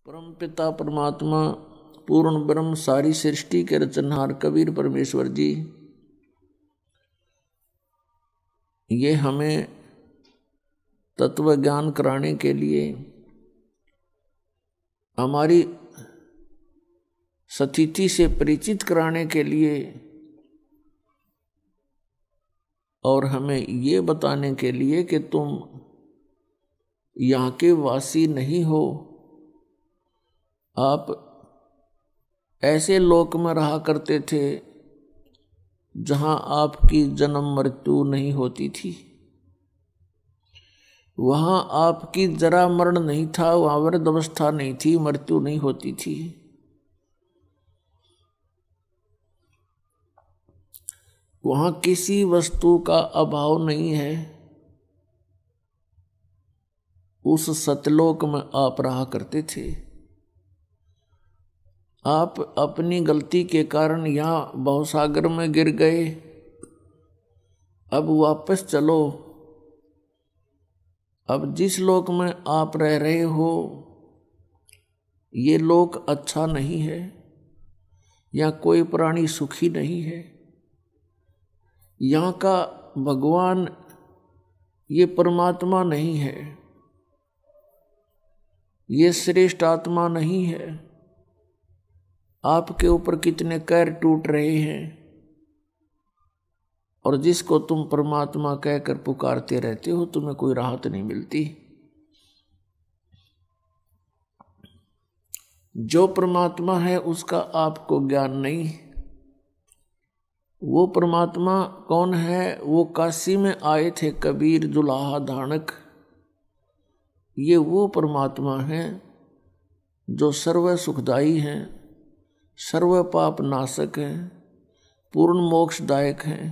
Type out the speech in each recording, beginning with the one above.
परम पिता परमात्मा पूर्ण ब्रह्म सारी सृष्टि के रचनहार कबीर परमेश्वर जी ये हमें तत्व ज्ञान कराने के लिए हमारी स्थिति से परिचित कराने के लिए और हमें ये बताने के लिए कि तुम यहाँ के वासी नहीं हो, आप ऐसे लोक में रहा करते थे जहाँ आपकी जन्म मृत्यु नहीं होती थी, वहाँ आपकी जरा मरण नहीं था, वहाँ वृद्धावस्था नहीं थी, मृत्यु नहीं होती थी। वहाँ किसी वस्तु का अभाव नहीं है। उस सतलोक में आप रहा करते थे। आप अपनी गलती के कारण यहाँ भवसागर में गिर गए। अब वापस चलो। अब जिस लोक में आप रह रहे हो ये लोक अच्छा नहीं है, या कोई प्राणी सुखी नहीं है। यहाँ का भगवान ये परमात्मा नहीं है, ये श्रेष्ठ आत्मा नहीं है। आपके ऊपर कितने कैर टूट रहे हैं और जिसको तुम परमात्मा कहकर पुकारते रहते हो तुम्हें कोई राहत नहीं मिलती। जो परमात्मा है उसका आपको ज्ञान नहीं। वो परमात्मा कौन है? वो काशी में आए थे कबीर जुलाहा धानक। ये वो परमात्मा है जो सर्व सुखदाई हैं, सर्व पाप नाशक हैं, पूर्ण मोक्षदायक हैं।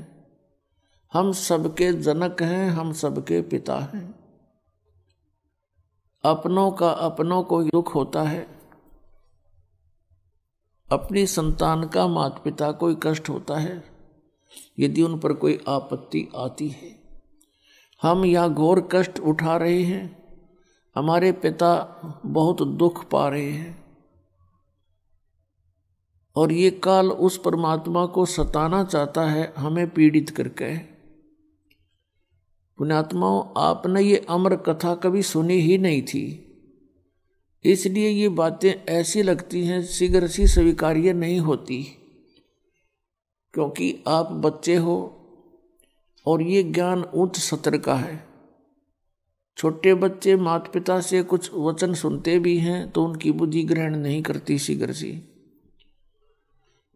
हम सबके जनक हैं, हम सबके पिता हैं। अपनों का अपनों को दुख होता है, अपनी संतान का माता पिता कोई कष्ट होता है यदि उन पर कोई आपत्ति आती है। हम यहाँ घोर कष्ट उठा रहे हैं, हमारे पिता बहुत दुख पा रहे हैं और ये काल उस परमात्मा को सताना चाहता है हमें पीड़ित करके। पुण्यात्माओं, आपने ये अमर कथा कभी सुनी ही नहीं थी, इसलिए ये बातें ऐसी लगती हैं शीघ्र सी स्वीकार्य नहीं होती, क्योंकि आप बच्चे हो और ये ज्ञान उच्च सत्र का है। छोटे बच्चे माता पिता से कुछ वचन सुनते भी हैं तो उनकी बुद्धि ग्रहण नहीं करती शीघ्र सी।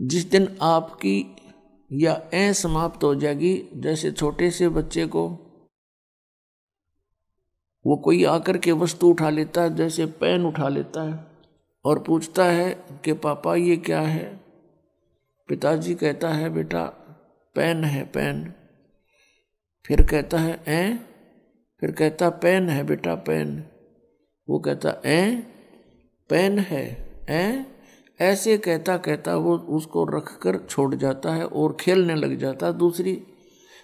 जिस दिन आपकी या समाप्त हो जाएगी, जैसे छोटे से बच्चे को वो कोई आकर के वस्तु उठा लेता है, जैसे पेन उठा लेता है और पूछता है कि पापा ये क्या है? पिताजी कहता है बेटा पेन है पेन। फिर कहता है फिर कहता पेन है बेटा पेन। वो कहता पेन है ऐसे कहता कहता वो उसको रख कर छोड़ जाता है और खेलने लग जाता है दूसरी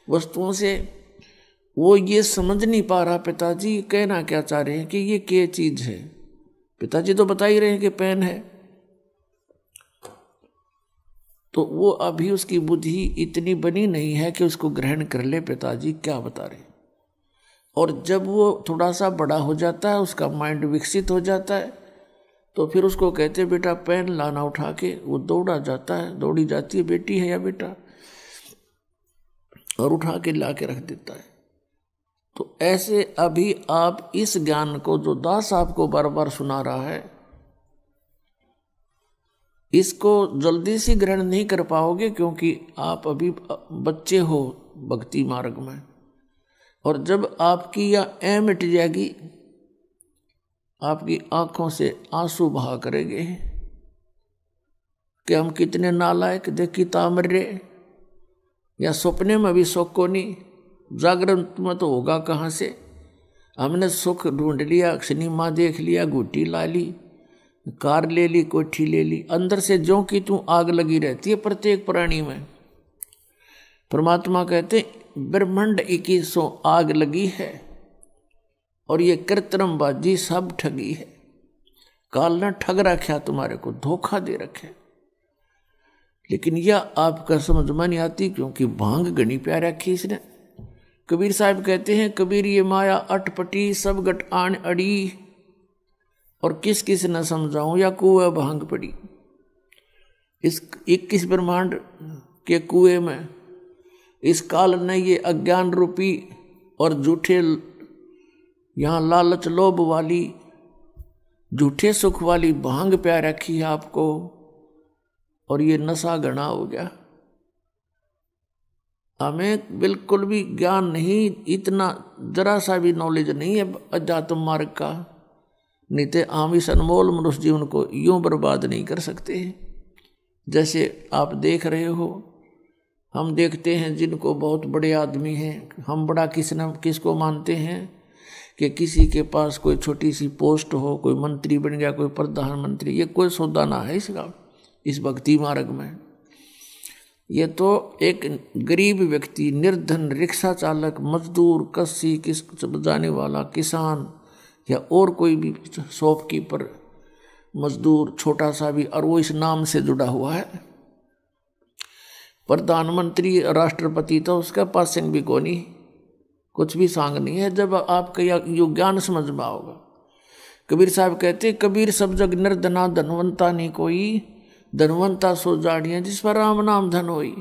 वस्तुओं से। वो ये समझ नहीं पा रहा पिताजी कहना क्या चाह रहे हैं कि ये क्या चीज है। पिताजी तो बता ही रहे हैं कि पेन है। तो वो अभी उसकी बुद्धि इतनी बनी नहीं है कि उसको ग्रहण कर ले पिताजी क्या बता रहे। और जब वो थोड़ा सा बड़ा हो जाता है, उसका माइंड विकसित हो जाता है, तो फिर उसको कहते बेटा पेन लाना उठा के। वो दौड़ा जाता है, दौड़ी जाती है बेटी है या बेटा, और उठा के ला के रख देता है। तो ऐसे अभी आप इस ज्ञान को जो दास आपको बार बार सुना रहा है, इसको जल्दी से ग्रहण नहीं कर पाओगे, क्योंकि आप अभी बच्चे हो भक्ति मार्ग में। और जब आपकी यह मिट जाएगी, आपकी आंखों से आंसू बहा करेंगे कि हम कितने नालायक, देखी तामरे, या सपने में भी सुख को नहीं, जागरण में तो होगा कहाँ से। हमने सुख ढूंढ लिया, सिनेमा देख लिया, गुटी ला ली, कार ले ली, कोठी ले ली, अंदर से ज्यों की तू आग लगी रहती है प्रत्येक प्राणी में। परमात्मा कहते ब्रह्मांड 2100 आग लगी है और ये कृत्रिम बाजी सब ठगी है। काल ने ठग रखा, तुम्हारे को धोखा दे रखे। लेकिन यह आपका समझ में नहीं आती, क्योंकि भांग घनी प्यार रखी इसने। कबीर साहब कहते हैं, कबीर ये माया अटपटी सब गट आन अड़ी, और किस किस न समझाऊं या कुएं भांग पड़ी। इस 21 ब्रह्मांड के कुएं में इस काल ने ये अज्ञान रूपी और झूठे, यहाँ लालच लोभ वाली झूठे सुख वाली भांग प्या रखी है आपको, और ये नशा घना हो गया। हमें बिल्कुल भी ज्ञान नहीं, इतना जरा सा भी नॉलेज नहीं है अध्यात्म मार्ग का, नहीं तो हम इस अनमोल मनुष्य जीवन को यूं बर्बाद नहीं कर सकते। जैसे आप देख रहे हो, हम देखते हैं जिनको बहुत बड़े आदमी हैं, हम बड़ा किसको मानते हैं कि किसी के पास कोई छोटी सी पोस्ट हो, कोई मंत्री बन गया, कोई प्रधानमंत्री, ये कोई सौदा ना है इसका इस भक्ति मार्ग में। ये तो एक गरीब व्यक्ति, निर्धन, रिक्शा चालक, मजदूर, कस्सी, किस बजाने वाला, किसान या और कोई भी शॉपकीपर, मजदूर, छोटा सा भी, और वो इस नाम से जुड़ा हुआ है। प्रधानमंत्री, राष्ट्रपति तो उसका पासिंग भी को नहीं, कुछ भी सांग नहीं है। जब आपका यो ज्ञान समझ में आओगा। कबीर साहब कहते, कबीर सब जग निर्धना धनवंता नहीं कोई, धनवंता सो जाड़ियां जिस पर राम नाम धन होई।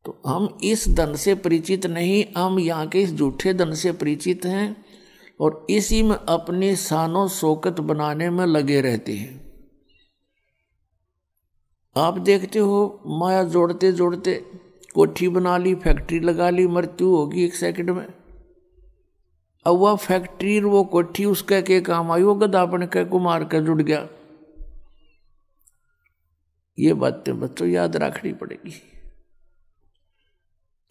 तो हम इस धन से परिचित नहीं, हम यहाँ के इस झूठे धन से परिचित हैं, और इसी में अपनी शानो शौकत बनाने में लगे रहते हैं। आप देखते हो, माया जोड़ते जोड़ते कोठी बना ली, फैक्ट्री लगा ली, मृत्यु होगी 1 सेकंड में। अब वह फैक्ट्री, वो कोठी उसके के काम आई, वो गधा बन के कुमार के जुड़ गया। ये बातें बच्चों याद रखनी पड़ेगी।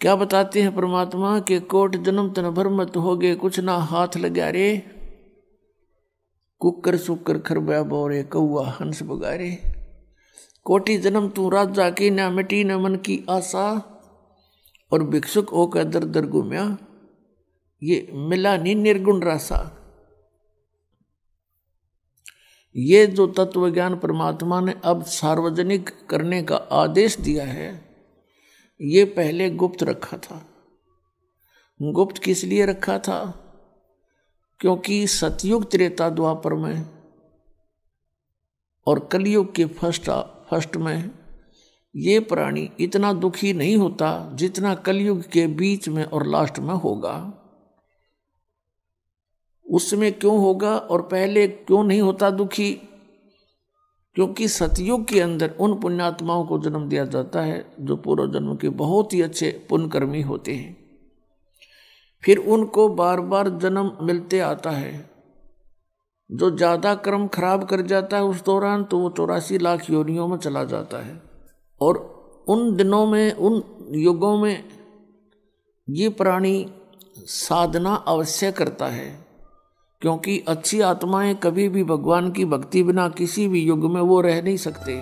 क्या बताते हैं परमात्मा के, कोट जन्म तन भर मत हो गए, कुछ ना हाथ लगा रे, कुकर सुकर खरबा बोरे, कौआ हंस बगारे। कोटि जन्म तू राजा की, न मिटी न मन की आशा, और भिक्षुक होकर दर दर घूमया, ये मिला नहीं निर्गुण रासा। ये जो तत्व ज्ञान परमात्मा ने अब सार्वजनिक करने का आदेश दिया है, ये पहले गुप्त रखा था। गुप्त किस लिए रखा था? क्योंकि सतयुग, त्रेता, द्वापर में और कलयुग के फर्स्ट में ये प्राणी इतना दुखी नहीं होता जितना कलयुग के बीच में और लास्ट में होगा। उसमें क्यों होगा और पहले क्यों नहीं होता दुखी? क्योंकि सतयुग के अंदर उन पुण्यात्माओं को जन्म दिया जाता है जो पूर्व जन्म के बहुत ही अच्छे पुण्यकर्मी होते हैं। फिर उनको बार बार जन्म मिलते आता है। जो ज़्यादा कर्म खराब कर जाता है उस दौरान, तो वो 84 लाख योनियों में चला जाता है। और उन दिनों में, उन युगों में ये प्राणी साधना अवश्य करता है, क्योंकि अच्छी आत्माएं कभी भी भगवान की भक्ति बिना किसी भी युग में वो रह नहीं सकते।